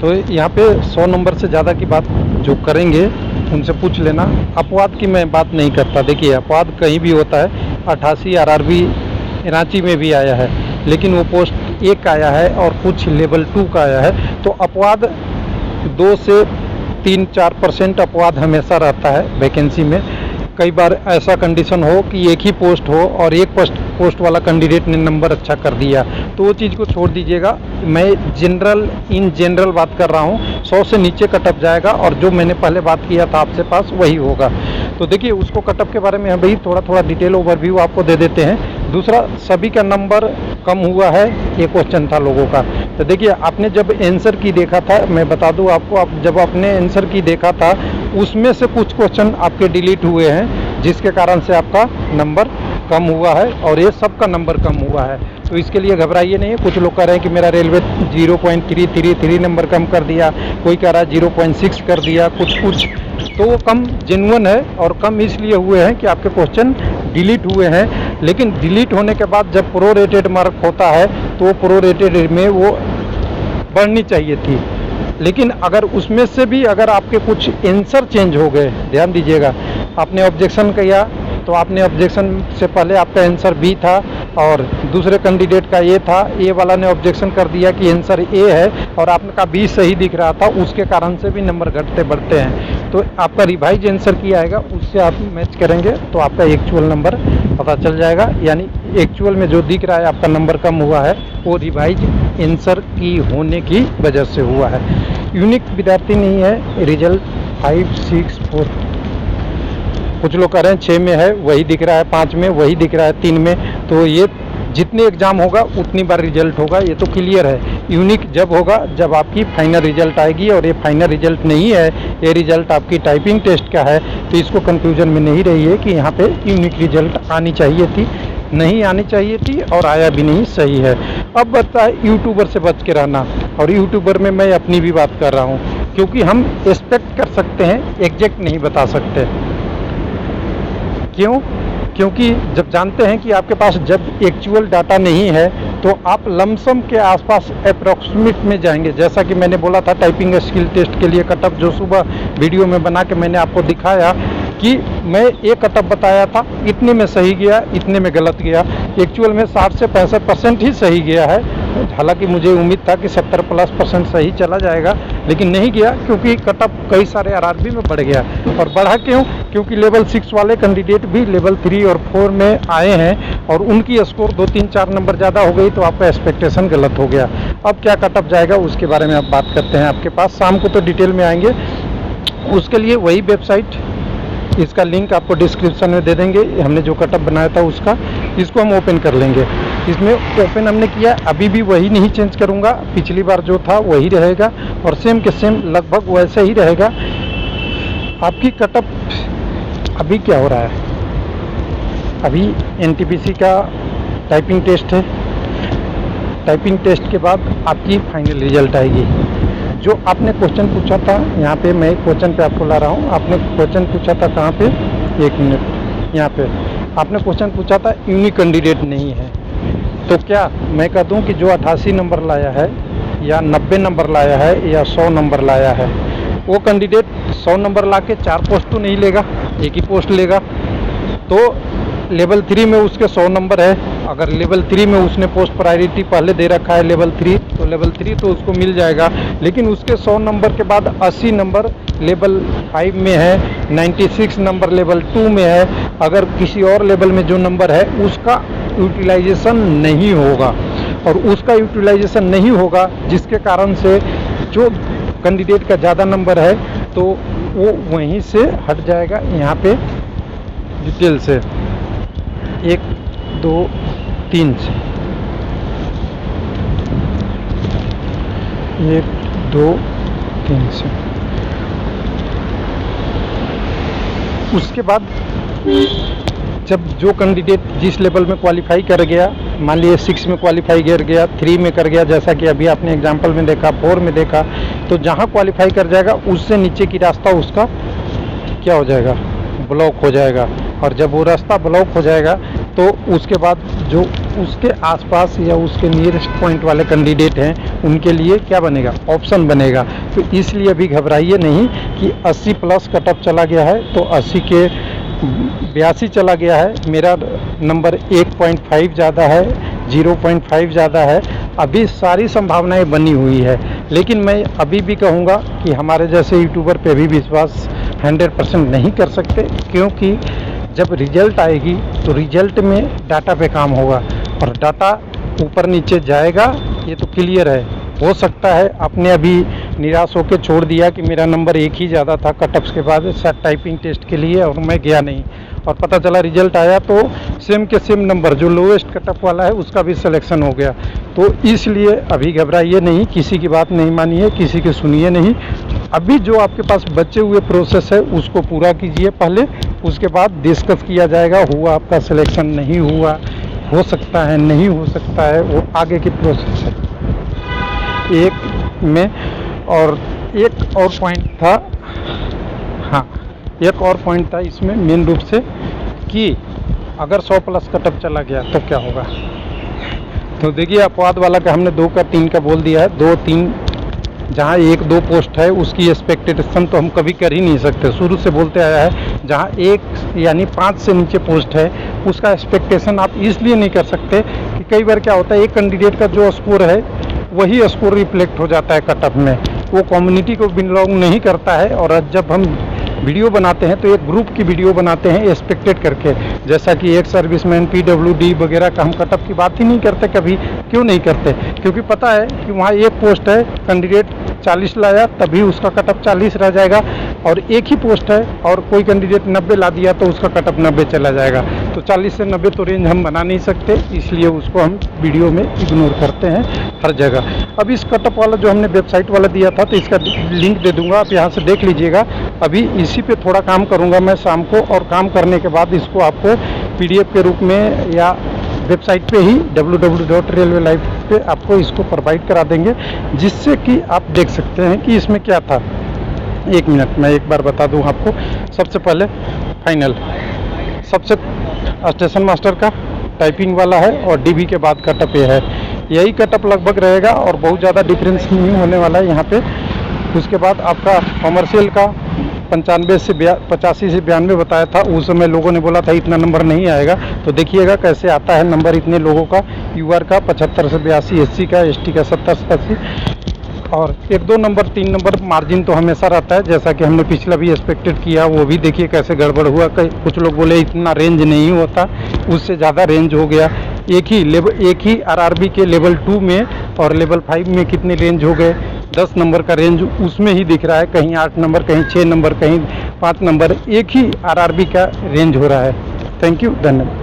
तो यहाँ पे 100 नंबर से ज़्यादा की बात जो करेंगे उनसे पूछ लेना। अपवाद की मैं बात नहीं करता। देखिए अपवाद कहीं भी होता है, 88 RRB रांची में भी आया है, लेकिन वो पोस्ट 1 आया है और कुछ लेवल 2 का आया है। तो अपवाद 2 से 3-4% अपवाद हमेशा रहता है वैकेंसी में। कई बार ऐसा कंडीशन हो कि एक ही पोस्ट हो और एक पोस्ट वाला कैंडिडेट ने नंबर अच्छा कर दिया, तो वो चीज़ को छोड़ दीजिएगा। मैं इन जनरल बात कर रहा हूँ। 100 से नीचे कटअप जाएगा और जो मैंने पहले बात किया था आपसे पास वही होगा। तो देखिए उसको कटअप के बारे में हम भाई थोड़ा डिटेल ओवरव्यू आपको दे देते हैं। दूसरा, सभी का नंबर कम हुआ है, ये क्वेश्चन था लोगों का। तो देखिए आपने जब आंसर की देखा था, मैं बता दूं आपको, आप जब आपने आंसर की देखा था उसमें से कुछ क्वेश्चन आपके डिलीट हुए हैं, जिसके कारण से आपका नंबर कम हुआ है और ये सबका नंबर कम हुआ है। तो इसके लिए घबराइए नहीं। कुछ लोग कह रहे हैं कि मेरा रेलवे 0.333 नंबर कम कर दिया, कोई कह रहा है 0.6 कर दिया, कुछ तो वो कम जेन्युइन है। और कम इसलिए हुए हैं कि आपके क्वेश्चन डिलीट हुए हैं। लेकिन डिलीट होने के बाद जब प्रोरेटेड मार्क होता है तो वो प्रोरेटेड में वो बढ़नी चाहिए थी। लेकिन अगर उसमें से भी अगर आपके कुछ आंसर चेंज हो गए, ध्यान दीजिएगा, आपने ऑब्जेक्शन किया तो आपने ऑब्जेक्शन से पहले आपका आंसर बी था और दूसरे कैंडिडेट का ए था, ए वाला ने ऑब्जेक्शन कर दिया कि आंसर ए है और आपका बी सही दिख रहा था, उसके कारण से भी नंबर घटते बढ़ते हैं। तो आपका रिवाइज आंसर किया आएगा, उससे आप मैच करेंगे तो आपका एक्चुअल नंबर पता चल जाएगा। यानी एक्चुअल में जो दिख रहा है आपका नंबर कम हुआ है वो रिवाइज आंसर की होने की वजह से हुआ है। यूनिक विद्यार्थी नहीं है, रिजल्ट 5, 6, 4, कुछ लोग कह रहे हैं 6 में है, वही दिख रहा है, 5 में वही दिख रहा है, 3 में। तो ये जितने एग्ज़ाम होगा उतनी बार रिजल्ट होगा, ये तो क्लियर है। यूनिक जब होगा जब आपकी फाइनल रिजल्ट आएगी, और ये फाइनल रिजल्ट नहीं है, ये रिजल्ट आपकी टाइपिंग टेस्ट का है। तो इसको कंफ्यूजन में नहीं रहिए कि यहाँ पे यूनिक रिजल्ट आनी चाहिए थी, नहीं आनी चाहिए थी और आया भी नहीं, सही है। अब बताए यूट्यूबर से बच के रहना, और यूट्यूबर में मैं अपनी भी बात कर रहा हूँ, क्योंकि हम एक्सपेक्ट कर सकते हैं, एग्जैक्ट नहीं बता सकते। क्यों? क्योंकि जब जानते हैं कि आपके पास जब एक्चुअल डाटा नहीं है तो आप लमसम के आसपास अप्रॉक्सीमेट में जाएंगे। जैसा कि मैंने बोला था टाइपिंग स्किल टेस्ट के लिए कटअप जो सुबह वीडियो में बना के मैंने आपको दिखाया कि मैं एक कटअप बताया था, इतने में सही गया, इतने में गलत गया। एक्चुअल में 60 से 65% ही सही गया है। हालांकि मुझे उम्मीद था कि 70+ % सही चला जाएगा, लेकिन नहीं गया, क्योंकि कटअप कई सारे आरआरबी में बढ़ गया। और बढ़ा क्यों? क्योंकि लेवल 6 वाले कैंडिडेट भी लेवल 3 और 4 में आए हैं और उनकी स्कोर 2, 3, 4 नंबर ज़्यादा हो गई, तो आपका एक्सपेक्टेशन गलत हो गया। अब क्या कटअप जाएगा उसके बारे में आप बात करते हैं। आपके पास शाम को तो डिटेल में आएंगे, उसके लिए वही वेबसाइट, इसका लिंक आपको डिस्क्रिप्शन में दे देंगे। हमने जो कटअप बनाया था उसका, इसको हम ओपन कर लेंगे। इसमें ओपन हमने किया, अभी भी वही नहीं चेंज करूँगा, पिछली बार जो था वही रहेगा और सेम के सेम लगभग वैसे ही रहेगा। आपकी कटअप अभी क्या हो रहा है, अभी एनटीपीसी का टाइपिंग टेस्ट है। टाइपिंग टेस्ट के बाद आपकी फाइनल रिजल्ट आएगी। जो आपने क्वेश्चन पूछा था, यहाँ पे मैं क्वेश्चन पे आपको ला रहा हूँ। आपने क्वेश्चन पूछा था कहाँ पे, 1 मिनट, यहाँ पे आपने क्वेश्चन पूछा था यूनिक कैंडिडेट नहीं है। तो क्या मैं कह दूँ कि जो 88 नंबर लाया है या 90 नंबर लाया है या 100 नंबर लाया है, वो कैंडिडेट 100 नंबर ला के 4 पोस्ट तो नहीं लेगा, एक ही पोस्ट लेगा। तो लेवल 3 में उसके 100 नंबर है, अगर लेवल 3 में उसने पोस्ट प्रायोरिटी पहले दे रखा है लेवल 3, तो लेवल 3 तो उसको मिल जाएगा। लेकिन उसके 100 नंबर के बाद 80 नंबर लेवल 5 में है, 96 नंबर लेवल 2 में है। अगर किसी और लेवल में जो नंबर है उसका यूटिलाइजेशन नहीं होगा, और उसका यूटिलाइजेशन नहीं होगा जिसके कारण से जो कैंडिडेट का ज़्यादा नंबर है तो वो वहीं से हट जाएगा। यहाँ पे डिटेल से 1, 2, 3 से 1, 2, 3 से उसके बाद जब जो कैंडिडेट जिस लेवल में क्वालिफाई कर गया, मान लीजिए 6 में क्वालिफाई कर गया, 3 में कर गया, जैसा कि अभी आपने एग्जांपल में देखा, 4 में देखा, तो जहां क्वालिफाई कर जाएगा उससे नीचे की रास्ता उसका क्या हो जाएगा, ब्लॉक हो जाएगा। और जब वो रास्ता ब्लॉक हो जाएगा तो उसके बाद जो उसके आसपास या उसके नियरेस्ट पॉइंट वाले कैंडिडेट हैं उनके लिए क्या बनेगा, ऑप्शन बनेगा। तो इसलिए अभी घबराइए नहीं कि 80 प्लस कटअप चला गया है तो 80 के 82 चला गया है, मेरा नंबर 1.5 ज़्यादा है, 0.5 ज़्यादा है। अभी सारी संभावनाएं बनी हुई है, लेकिन मैं अभी भी कहूँगा कि हमारे जैसे यूट्यूबर पे भी विश्वास 100% नहीं कर सकते, क्योंकि जब रिजल्ट आएगी तो रिजल्ट में डाटा पे काम होगा और डाटा ऊपर नीचे जाएगा, ये तो क्लियर है। हो सकता है आपने अभी निराश होकर छोड़ दिया कि मेरा नंबर 1 ही ज़्यादा था कटअप्स के बाद शायद टाइपिंग टेस्ट के लिए और मैं गया नहीं, और पता चला रिजल्ट आया तो सेम के सेम नंबर जो लोएस्ट कटअप वाला है उसका भी सिलेक्शन हो गया। तो इसलिए अभी घबराइए नहीं, किसी की बात नहीं मानिए, किसी की सुनिए नहीं। अभी जो आपके पास बचे हुए प्रोसेस है उसको पूरा कीजिए पहले, उसके बाद डिस्कस किया जाएगा। हुआ आपका सिलेक्शन, नहीं हुआ, हो सकता है, नहीं हो सकता है, वो आगे की प्रोसेस है। एक में और एक और पॉइंट था, हाँ एक और पॉइंट था इसमें मेन रूप से कि अगर 100 प्लस कटअप चला गया तो क्या होगा। तो देखिए अपवाद वाला का हमने 2 का 3 का बोल दिया है। 2-3 जहाँ 1-2 पोस्ट है उसकी एक्सपेक्टेशन तो हम कभी कर ही नहीं सकते, शुरू से बोलते आया है। जहाँ 1 यानी 5 से नीचे पोस्ट है उसका एक्सपेक्टेशन आप इसलिए नहीं कर सकते कि कई बार क्या होता है, एक कैंडिडेट का जो स्कोर है वही स्कोर रिफ्लेक्ट हो जाता है कटअप में, वो कम्युनिटी को बिलोंग नहीं करता है। और जब हम वीडियो बनाते हैं तो एक ग्रुप की वीडियो बनाते हैं एक्सपेक्टेड करके, जैसा कि एक सर्विसमैन PWD वगैरह का हम कटअप की बात ही नहीं करते कभी। क्यों नहीं करते? क्योंकि पता है कि वहाँ एक पोस्ट है, कैंडिडेट 40 लाया तभी उसका कटअप 40 रह जाएगा, और एक ही पोस्ट है और कोई कैंडिडेट 90 ला दिया तो उसका कटअप 90 चला जाएगा। तो 40 से 90 तो रेंज हम बना नहीं सकते, इसलिए उसको हम वीडियो में इग्नोर करते हैं हर जगह। अब इस कटअप वाला जो हमने वेबसाइट वाला दिया था तो इसका लिंक दे दूंगा, आप यहाँ से देख लीजिएगा। अभी इसी पे थोड़ा काम करूँगा मैं शाम को, और काम करने के बाद इसको आपको PDF के रूप में या वेबसाइट पे ही www.railwaylife पे आपको इसको प्रोवाइड करा देंगे, जिससे कि आप देख सकते हैं कि इसमें क्या था। 1 मिनट मैं एक बार बता दूं आपको। सबसे पहले फाइनल, सबसे स्टेशन मास्टर का टाइपिंग वाला है और DB के बाद कटअप ये है। यही कटअप लगभग रहेगा और बहुत ज़्यादा डिफरेंस नहीं होने वाला है यहाँ पे। उसके बाद आपका कॉमर्शियल का 85 से 85 से 92 बताया था, उस समय लोगों ने बोला था इतना नंबर नहीं आएगा। तो देखिएगा कैसे आता है नंबर इतने लोगों का। UR का 75 से 82, SC का, ST का 70 से 80, और 1-2 नंबर 3 नंबर मार्जिन तो हमेशा रहता है, जैसा कि हमने पिछला भी एक्सपेक्टेड किया। वो भी देखिए कैसे गड़बड़ हुआ। कुछ लोग बोले इतना रेंज नहीं होता, उससे ज़्यादा रेंज हो गया। एक ही RRB के लेवल 2 में और लेवल 5 में कितने रेंज हो गए। 10 नंबर का रेंज उसमें ही दिख रहा है, कहीं 8 नंबर, कहीं 6 नंबर, कहीं 5 नंबर, एक ही RRB का रेंज हो रहा है। थैंक यू, धन्यवाद।